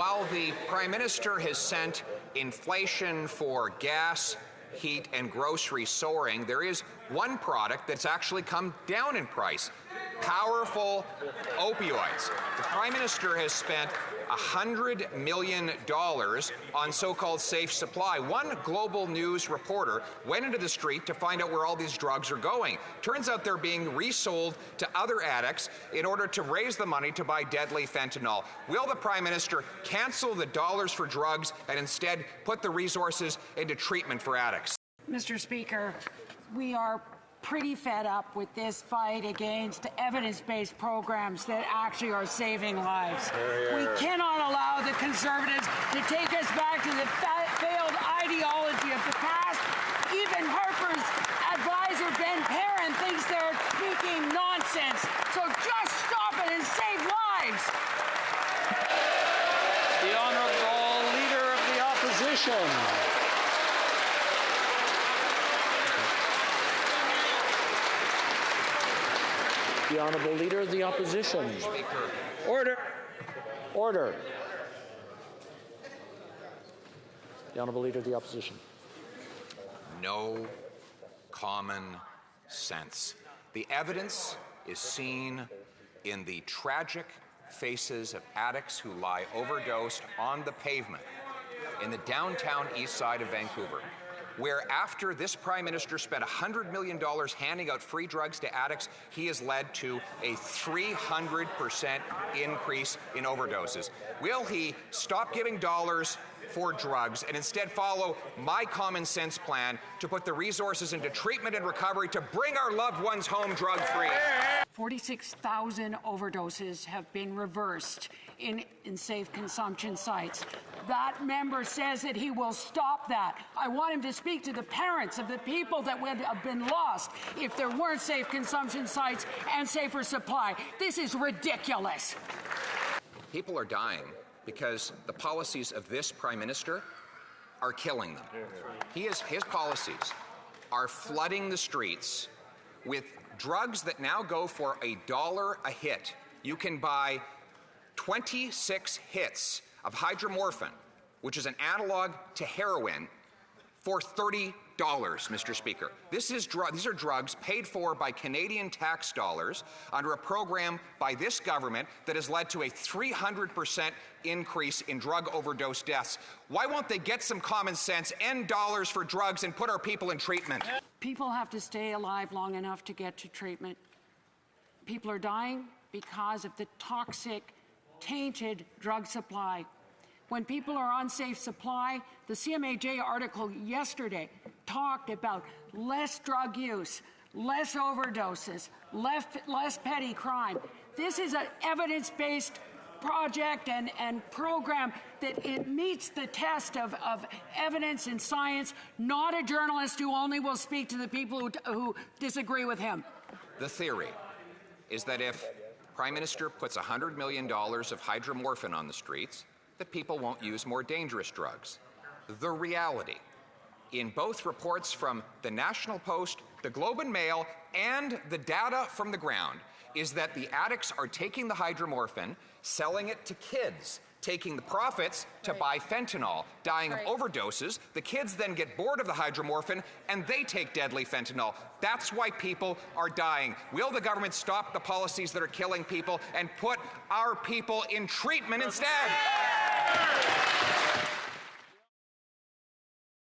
While the Prime Minister has sent inflation for gas, heat, and groceries soaring, there is one product that's actually come down in price: powerful opioids. The Prime Minister has spent $100 million on so-called safe supply. One Global News reporter went into the street to find out where all these drugs are going. Turns out they're being resold to other addicts in order to raise the money to buy deadly fentanyl. Will the Prime Minister cancel the dollars for drugs and instead put the resources into treatment for addicts? Mr. Speaker, we are pretty fed up with this fight against evidence-based programs that actually are saving lives. We cannot allow the Conservatives to take us back to the failed ideology of the past. Even Harper's advisor, Ben Perrin, thinks they're speaking nonsense. So just stop it and save lives. The Honourable Leader of the Opposition. The Honourable Leader of the Opposition. Order. Order. The Honourable Leader of the Opposition. No common sense. The evidence is seen in the tragic faces of addicts who lie overdosed on the pavement in the downtown east side of Vancouver, where after this Prime Minister spent $100 million handing out free drugs to addicts, he has led to a 300% increase in overdoses. Will he stop giving dollars for drugs and instead follow my common sense plan to put the resources into treatment and recovery to bring our loved ones home drug-free? 46,000 overdoses have been reversed in safe consumption sites. That member says that he will stop that. I want him to speak to the parents of the people that would have been lost if there weren't safe consumption sites and safer supply. This is ridiculous. People are dying because the policies of this Prime Minister are killing them. His policies are flooding the streets with drugs that now go for $1 a hit. You can buy 26 hits of hydromorphine, which is an analog to heroin, for $30, Mr. Speaker. These are drugs paid for by Canadian tax dollars under a program by this government that has led to a 300% increase in drug overdose deaths. Why won't they get some common sense, end dollars for drugs, and put our people in treatment? People have to stay alive long enough to get to treatment. People are dying because of the toxic, tainted drug supply. When people are on safe supply, the CMAJ article yesterday talked about less drug use, less overdoses, less petty crime. This is an evidence-based project and program that it meets the test of evidence and science, not a journalist who only will speak to the people who disagree with him. The theory is that if Prime Minister puts $100 million of hydromorphine on the streets, that people won't use more dangerous drugs. The reality, in both reports from the National Post, the Globe and Mail, and the data from the ground, is that the addicts are taking the hydromorphine, selling it to kids, taking the profits to buy fentanyl, dying of overdoses. The kids then get bored of the hydromorphine and they take deadly fentanyl. That's why people are dying. Will the government stop the policies that are killing people and put our people in treatment instead?